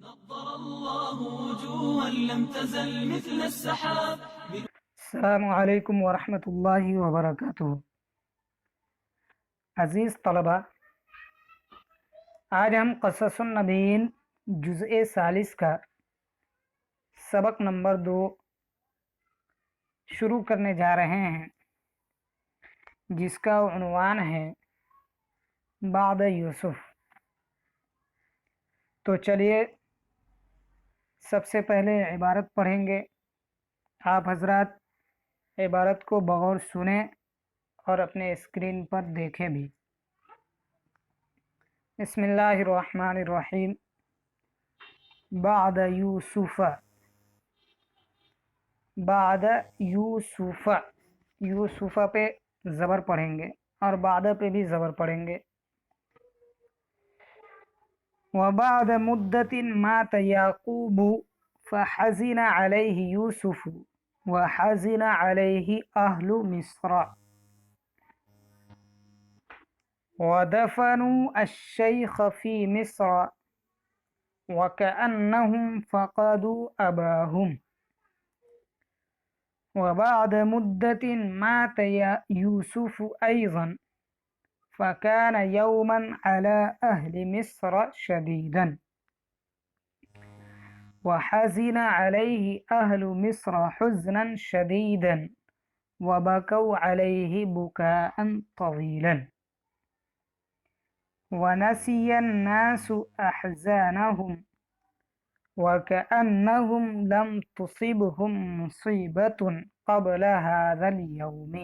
نضر الله وجوها لم تزل مثل السحاب. السلام علیکم ورحمۃ اللہ وبرکاتہ۔ عزیز طلبہ، آج ہم قصص النبیین جزء ثالث کا سبق نمبر 2 شروع کرنے جا رہے ہیں، جس کا عنوان ہے بعد یوسف۔ تو چلیے سب سے پہلے عبارت پڑھیں گے۔ آپ حضرات عبارت کو بغور سنیں اور اپنے اسکرین پر دیکھیں بھی۔ بسم اللہ الرحمن الرحیم۔ بعد یوسف، بعد یوسف، یوسف پہ زبر پڑھیں گے اور بعد پہ بھی زبر پڑھیں گے۔ وبعد مدت مات یعقوب فحزن علیہ یوسف وحزن علیہ اہل مصر ودفنوا الشیخ فی مصر وكأنهم فقدوا أباهم وبعد مدة مات يوسف أيضا فكان يوما على أهل مصر شديدا وحزن عليه أهل مصر حزنا شديدا وبكوا عليه بكاء طويلا ونسي الناس أحزانهم وكأنهم لم تصبهم مصيبة قبل هذا اليوم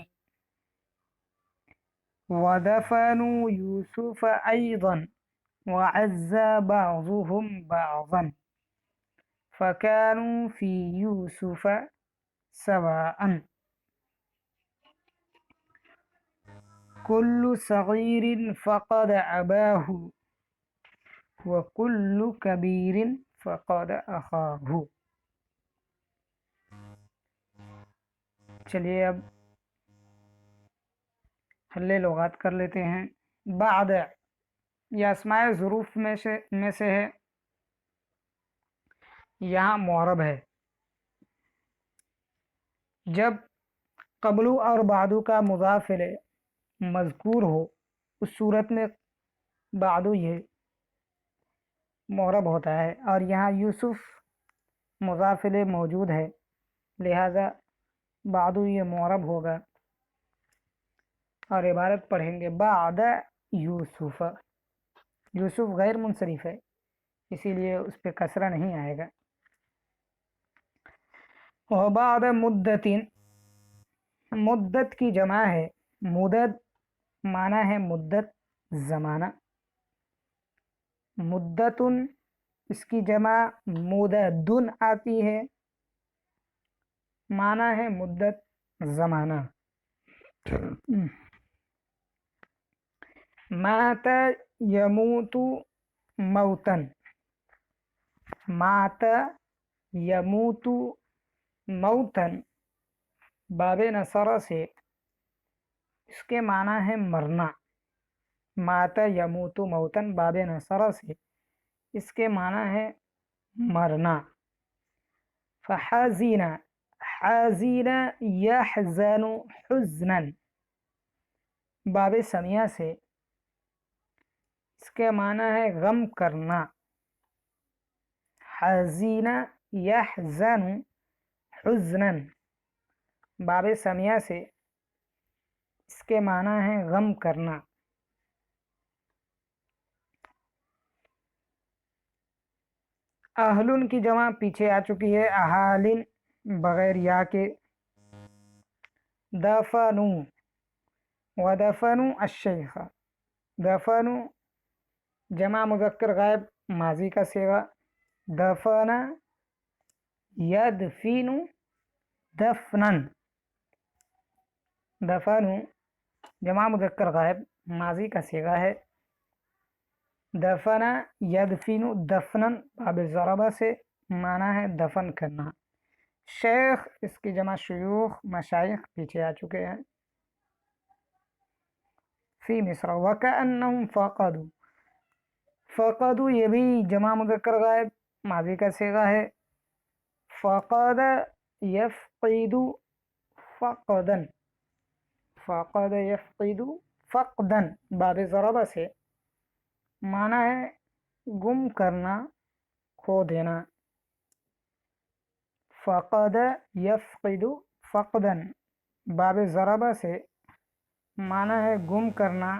ودفنوا يوسف أيضا وعزى بعضهم بعضا فكانوا في يوسف سواء كل صغير فقد أباه وكل كبير فقد أخاه۔ چلیے اب حل لغات کر لیتے ہیں۔ بعد یہ اسماء ظروف میں سے ہے، یہاں معرب ہے۔ جب قبلو اور بعدو کا مضاف الیہ مذکور ہو اس صورت میں بعدو یہ معرب ہوتا ہے، اور یہاں یوسف مضاف الیہ موجود ہے، لہذا بعدو یہ معرب ہوگا۔ اور عبارت پڑھیں گے بعد یوسف۔ یوسف غیر منصرف ہے، اسی لیے اس پہ کسرہ نہیں آئے گا۔ وبعد مدت، مدت کی جمع ہے مدد، معنی ہے مدت، زمانہ۔ مدتن اس کی جمع مددن آتی ہے، معنی ہے مدت، زمانہ۔ مات یموت موتن، مات یموت موتن باب نصرہ سے اس کے معنی ہے مرنا۔ مات یموت موتن باب نصرہ سے اس کے معنی ہے مرنا۔ فحزین، حزین یحزن حزنا باب سمیہ سے اس کے معنی ہے غم کرنا۔ حزین یحزن حزنا باب سمیہ سے اس کے معنی ہے غم کرنا۔ اہلن کی جمع پیچھے آ چکی ہے، اہالن بغیر یا کے۔ دفنو، ودفنو الشیخ، دفنو جمع مذکر غائب ماضی کا صیغہ، دفن یدفن دفنن، دفنو جمع مذکر غائب ماضی کا صیغہ ہے، دفن یدفن دفنن باب ضربہ سے معنی ہے دفن کرنا۔ شیخ اس کی جمع شیوخ، مشائخ پیچھے آ چکے ہیں۔ فی مصر وکأنہم فقدوا، فقدوا یہ بھی جمع مذکر غائب माजी का सीगा है फ़क़द यफ़क़िदु फ़क़दन, फ़क़द यफ़क़िदु फ़क़दन बाब ज़रबा से माना है गुम करना, खो देना। फ़क़द यफ़क़िदु फ़क़दन बाब ज़रबा से माना है गुम करना,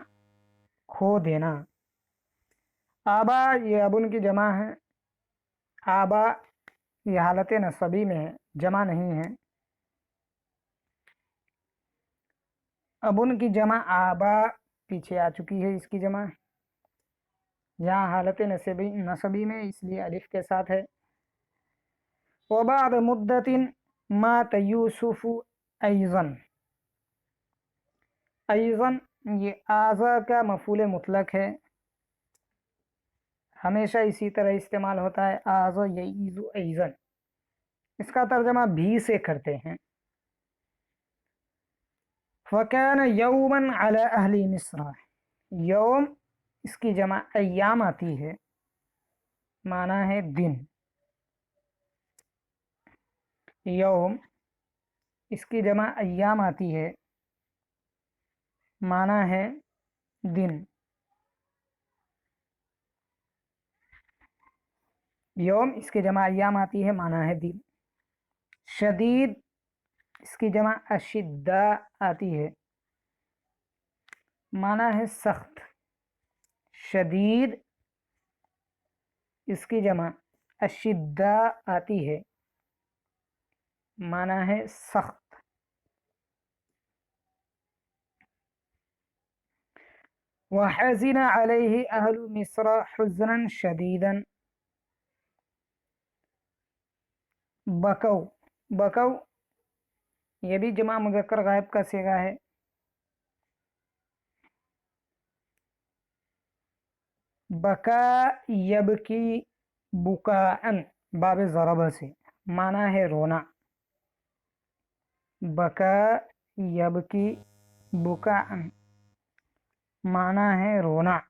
खो देना। आबा ये अबुन की जमा है, आबा ये हालत नसबी में है, जमा नहीं है। अबुन की जमा आबा पीछे आ चुकी है, इसकी जमा यहाँ हालत नसबी में, इसलिए अलिफ के साथ है। वबाद मुद्दतिन मात यूसुफु ऐज़न, ऐज़न ये आज़ा का मफूल मुतलक है, हमेशा इसी तरह इस्तेमाल होता है, आज़ यईज़ु ऐज़न। इसका तर्जमा भी से करते हैं। फ़कान यौमन अला अहली मिस्र, यौम इसकी जमा अय्याम आती है, माना है दिन। यौम इसकी जमा अय्याम आती है, माना है दिन। यौम इसकी जमा अय्याम आती है, माना है दिन। शदीद इसकी जमा अशिद्दा आती है, माना है सख्त। शदीद इसकी जमा अशिद्दा आती है, माना है सख्त। वहज़िन अलैहि अहलु मिस्र हुज़्नन शदीदन, बकौ, बकौ ये भी जमा मुज़क्कर गायब का सीगा है। बका यबकी बुकाअन बाब ज़रब से माना है रोना। बका यबकी बुकाअन माना है रोना।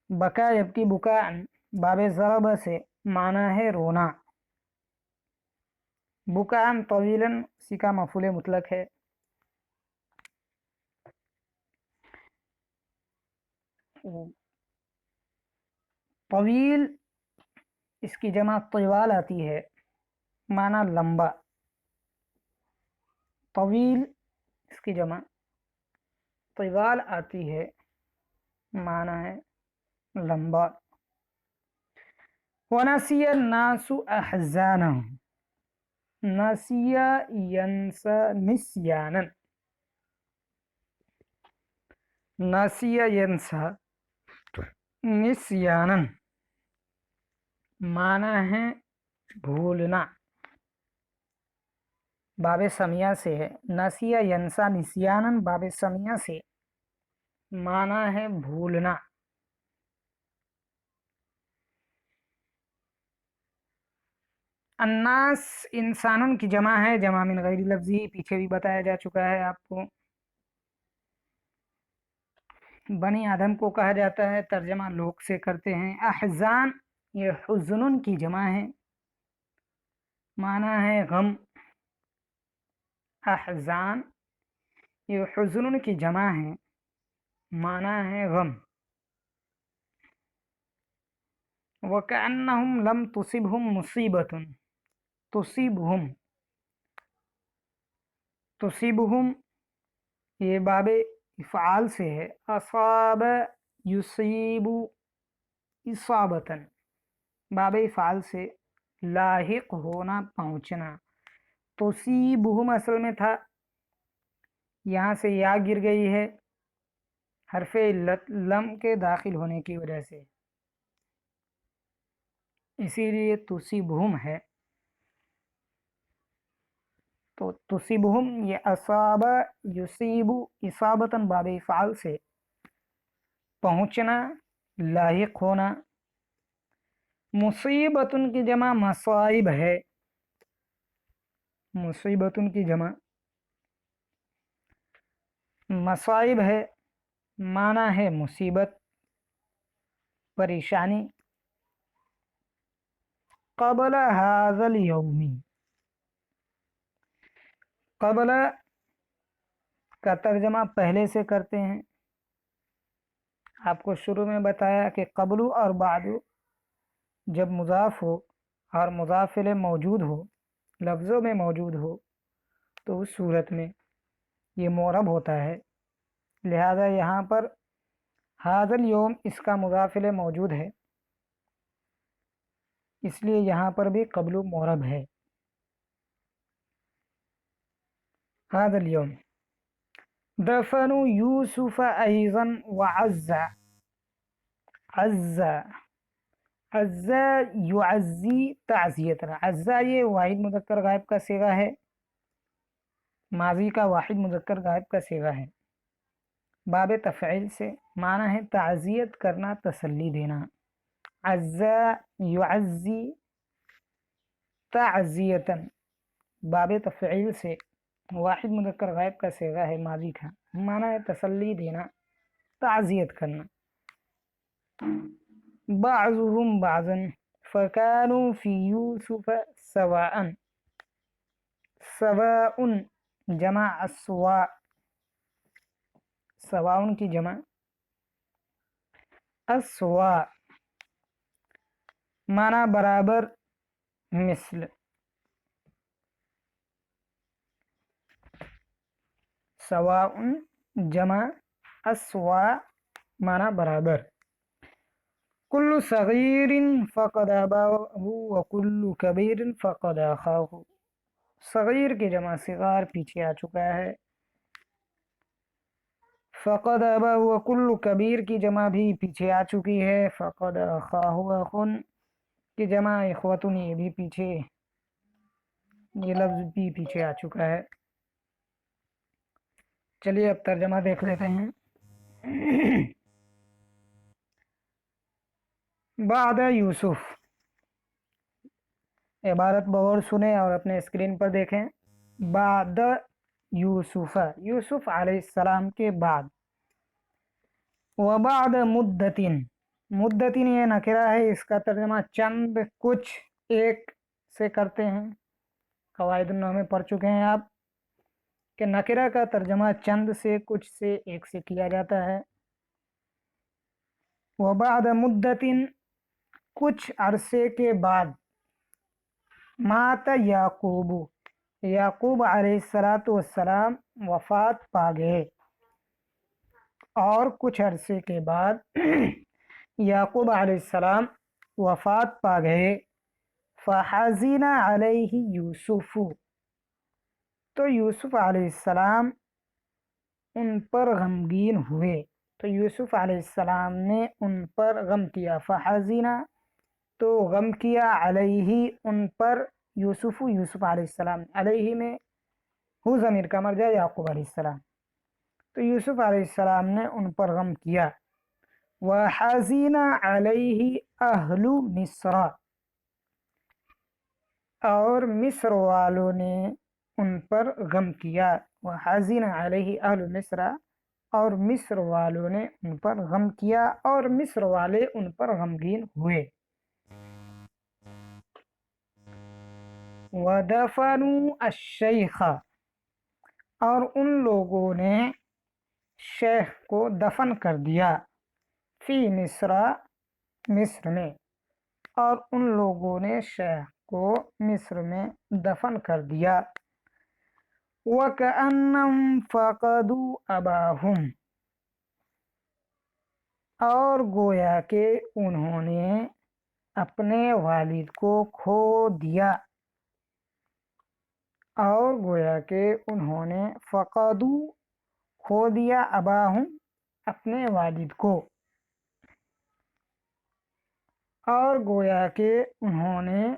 बका यबकी बुकाअन बाब ज़रब से माना है रोना। बुकाअन तवीलन सी का मफूल मुतलक है। तवील इसकी जमा तिवाल आती है, माना लंबा। तवील इसकी जमा तिवाल आती है, माना है लंबा। वनसिया नासु अहज़ानहुम, नसिया यंसा निस्यानन, नसिया यंसा निस्यानन माना है भूलना। बाब समिया से है, नसिया यंसा निस्यानन बाब समिया से माना है भूलना। अन्नास इंसानों की जमा है, जमा मिन गैरी लफ्ज़ी, पीछे भी बताया जा चुका है आपको। बनी आदम को कहा जाता है, तर्जमा लोग से करते हैं। अहज़ान ये हुज़्नुन की जमा है, माना है गम। अहज़ान ये हुज़्नुन की जमा है, माना है गम। वकअन्नहुम लम तुसिबहुम मुसीबतुन, तुसिबहुम, तुसिबहुम ये बाबे इफ़ाल से है। असाब युसीबु इसाबतन बाबे इफ़ाल से लाहिक होना, पहुँचना। तुसीबहुम असल में था, यहाँ से या गिर गई है हरफे इल्लत लम के दाखिल होने की वजह से, इसीलिए तुसीबहुम है। तो तुसीबहुम ये असाब युसीबु इसाबतन बाबे इफ़ाल से पहुँचना, लाहिक होना। मुसीबतुन की जमा मसाइब है, मुसीबतुन की जमा मसाइब है, माना है मुसीबत। परेशानी। क़ब्ल हाज़ल यौमी, क़ब्ल का तर्जमा पहले से करते हैं। आपको शुरू में बताया कि क़ब्लु और बादु जब मुज़ाफ़ हो और मुज़ाफ़ इलैह मौजूद हो, लफ्ज़ों में मौजूद हो, तो उस सूरत में ये मुअरब होता है। लिहाजा यहाँ पर हाज़ल यौम इसका मुज़ाफ़ इलैह मौजूद है, इसलिए यहाँ पर भी क़ब्लु मुअरब है। हाज़ल यौम दफनु यूसुफ अयज़न व अज़्ज़ा, अज़्ज़ा अज़्ज़ा युअज़्ज़ी ताज़ियतन। अज़्ज़ा ये वाहिद मुज़क्कर गायब का सीगा है, माजी का वाहिद मुज़क्कर गायब का सीगा है। बाब तफ़ईल से माना है ताज़ियत करना, तसल्ली देना। अज़्ज़ा युअज़्ज़ी ताज़ियतन बाब तफ़ईल से वाहिद मुज़क्कर गायब का सीगा है, माजी का, माना है तसल्ली देना, ताज़ियत करना। बाज़ुहुम बाज़न फ़कानू फ़ी यूसुफ सवाअन, सवाउन जमा अस्वा, सवाउन की जमा अस्वा, माना बराबर, मिस्ल। सवाउन जमा अस्वा माना बराबर। कुल्लु सगीरिन फ़क़द अबाहु व कुल्लु कबीरिन फ़क़द अखाहु। सगीर की जमा सिगार पीछे आ चुका है। फ़क़द अबाहु व कुल्लु कबीर की जमा भी पीछे आ चुकी है। फ़क़द अखाहु अखुन की जमा इख़वतुन ये भी पीछे, ये लफ्ज़ भी पीछे आ चुका है। चलिए अब तर्जमा देख लेते हैं। बाद यूसुफ, इबारत बगौर सुने और अपने स्क्रीन पर देखें। बाद यूसुफ, यूसुफ अलैहिस्सलाम के बाद। व बाद मुद्दतिन, मुद्दतिन ये नकिरा है, इसका तर्जमा चंद, कुछ, एक से करते हैं। क़वाइद-उन-नहव में पढ़ चुके हैं आप कि नकिरा का तर्जमा चंद से, कुछ से, एक से किया जाता है। व बाद मुद्दतिन कुछ अरसे के बाद। मात याकूबु, याकूब अलैहिस्सलातु वस्सलाम वफ़ात पा गए, और कुछ अरसे के बाद याकूब अलैहिस्सलाम वफ़ात पा गए। फ़हज़िना अलैहि यूसुफ़ु, तो यूसुफ अलैहिस्सलाम उन पर गमगीन हुए, तो यूसुफ अलैहिस्सलाम ने उन पर गम किया। फ़हज़िना तो गम किया, अलैहि उन पर, यूसुफ़ यूसुफ अलैहिस्सलाम, अलैहि में हु ज़मीर का मर्जा याकूब अलैहिस्सलाम, तो यूसुफ अलैहिस्सलाम ने उन पर गम किया। व हज़िना अलैहि अहलु मिस्र, और मिस्र वालों ने उन पर गम किया। व हज़िना अलैहि अहलु मिस्र, और मिस्र वालों ने उन पर गम किया, और मिस्र वाले उन पर गमगीन हुए। वदफनु अश्शैख, और उन लोगों ने शेख को दफन कर दिया। फी मिस्र, मिस्र में, और उन लोगों ने शेख को मिस्र में दफन कर दिया। वकअन्नहुम फ़क़दू अबाहुम, और गोया के उन्होंने अपने वालिद को खो दिया, और गोया के उन्होंने फ़क़दू खो दिया, अबाहुम अपने वालिद को, और गोया के उन्होंने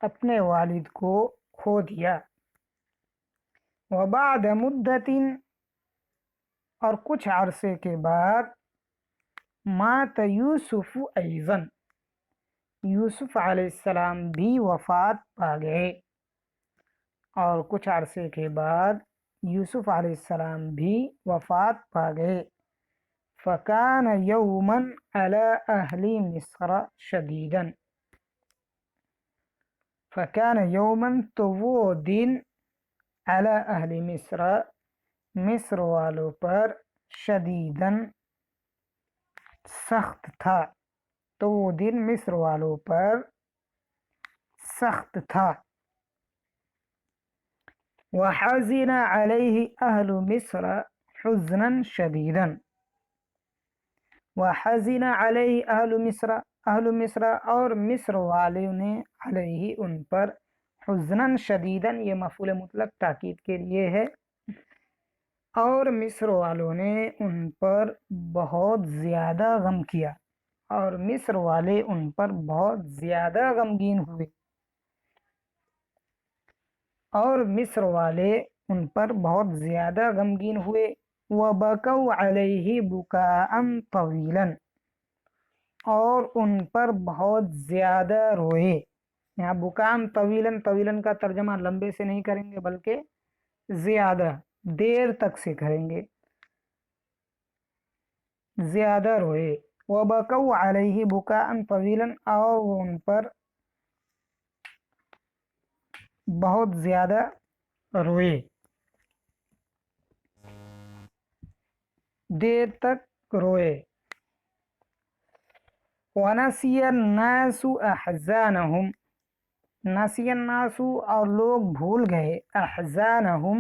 अपने वालिद को खो दिया। व बाद मुद्दतिन, और कुछ अरसे के बाद। मात यूसुफ अयज़न, यूसुफ अलैहिस्सलाम भी वफ़ात पा गए, और कुछ अरसे के बाद यूसुफ अलैहिस्सलाम भी वफ़ात पा गए। فکان یوما علی اہل مصر شدیدا، فکان یوما تو وہ دن علی اہل مصر مصر والوں پر شدیدن سخت تھا، تو وہ دن مصر والوں پر سخت تھا۔ وحزن علیہ اہل مصر حزنا شدیدا، وحزن علیہ اہل مصر اور مصر والوں نے علیہ ان پر حزنا شدیدا، یہ مفعول مطلق تاکید کے لیے ہے، اور مصر والوں نے ان پر بہت زیادہ غم کیا، اور مصر والے ان پر بہت زیادہ غمگین ہوئے، اور مصر والے ان پر بہت زیادہ غمگین ہوئے۔ وَبَكَوْا عَلَيْهِ بُكَاءً طَوِيلًا، اور ان پر بہت زیادہ روئے۔ یہاں بُكَاءً طَوِيلًا، طویلاً کا ترجمہ لمبے سے نہیں کریں گے بلکہ زیادہ دیر تک سے کریں گے، زیادہ روئے۔ وَبَكَوْا عَلَيْهِ بُكَاءً طَوِيلًا، اور وہ ان پر بہت زیادہ روئے، دیر تک روئے۔ وَنَسِيَ النَّاسُ أَحْزَانَهُمْ، نَسِيَ النَّاسُ اور لوگ بھول گئے، أَحْزَانَهُمْ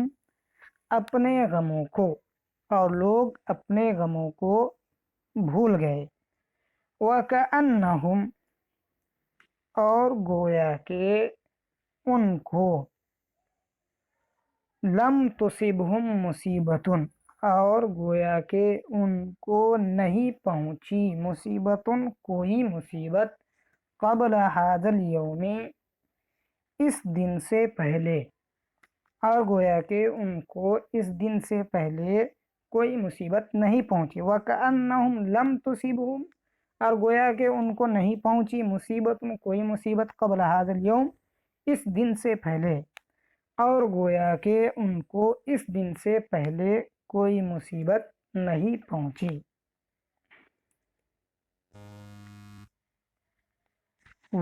اپنے غموں کو، اور لوگ اپنے غموں کو بھول گئے۔ وَكَأَنَّهُمْ اور گویا کہ ان کو، لم تصبہم مصیبتن اور گویا کہ ان کو نہیں پہنچی، مصیبتن کوئی مصیبت، قبل ھذا اليوم اس دن سے پہلے، اور گویا کہ ان کو اس دن سے پہلے کوئی مصیبت نہیں پہنچی۔ وَكَأَنَّهُمْ لَمْ تُصِبْهُمْ اور گویا کہ ان کو نہیں پہنچی مصیبت کوئی مصیبت، قبل ھذا اليوم اس دن سے پہلے، اور گویا کہ ان کو اس دن سے پہلے کوئی مصیبت نہیں پہنچی۔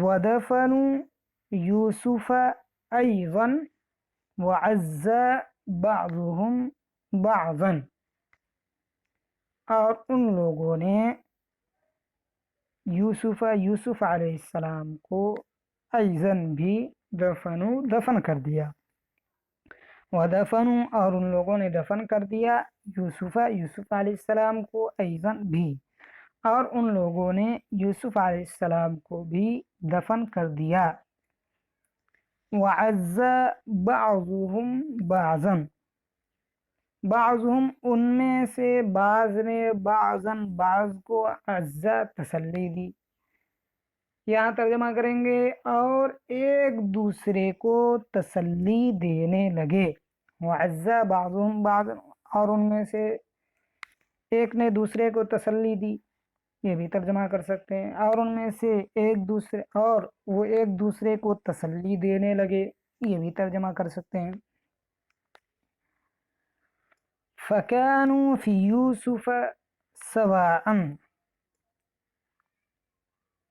وَدَفَنُوا يُوسُفَ أَيْضًا وَعَزَّى بَعْضُهُمْ بَعْضًا، اور ان لوگوں نے یوسف علیہ السلام کو ایضاً بھی دفن کر دیا۔ وَدَفَنُوا اور ان لوگوں نے دفن کر دیا یوسف علیہ السلام کو، ایضاً بھی، اور ان لوگوں نے یوسف علیہ السلام کو بھی دفن کر دیا۔ وَعَزَّى بَعْضُهُمْ بَعْضًا بعضهم ان میں سے بعض نے، بعضاً بعض کو، عزا تسلی دی، یہاں ترجمہ کریں گے اور ایک دوسرے کو تسلی دینے لگے۔ وَعَزَّى بَعْضُهُمْ بَعْضًا اور ان میں سے ایک نے دوسرے کو تسلی دی، یہ بھی ترجمہ کر سکتے ہیں، اور ان میں سے اور وہ ایک دوسرے کو تسلی دینے لگے، یہ بھی ترجمہ کر سکتے ہیں۔ فَكَانُوا فِي يُوسُفَ سَوَاءً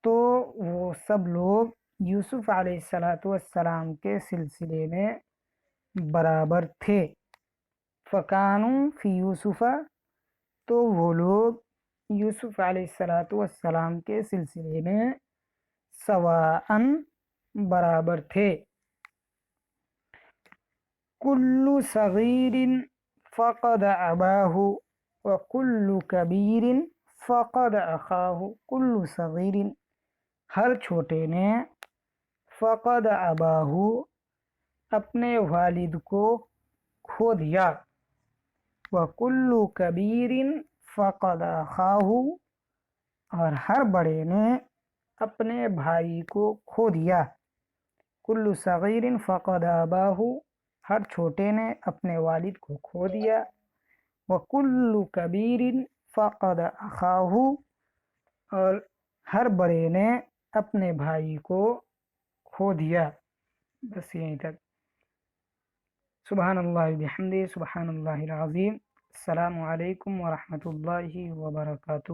تو وہ سب لوگ یوسف علیہ السلام کے سلسلے میں برابر تھے۔ فَكَانُوا فِي يُوسُفَ تو وہ لوگ یوسف علیہ السلام کے سلسلے میں سواءً برابر تھے۔ كُلُّ صَغِيرٍ فَقَدَ أَبَاهُ وَكُلُّ كَبِيرٍ فَقَدَ أَخَاهُ كُلُّ صَغِيرٍ ہر چھوٹے نے، فقد اباہو اپنے والد کو کھو دیا، وَكُلُّ كَبِيرٍ فَقَدَ أَخَاهُ اور ہر بڑے نے اپنے بھائی کو کھو دیا۔ كُلُّ صَغِيرٍ فَقَدَ أَبَاهُ ہر چھوٹے نے اپنے والد کو کھو دیا، وَكُلُّ كَبِيرٍ فَقَدَ أَخَاهُ اور ہر بڑے نے اپنے بھائی کو کھو دیا۔ بس یہیں تک۔ سبحان اللہ بحمدہ، سبحان اللہ العظیم۔ السلام علیکم ورحمۃ اللہ وبرکاتہ.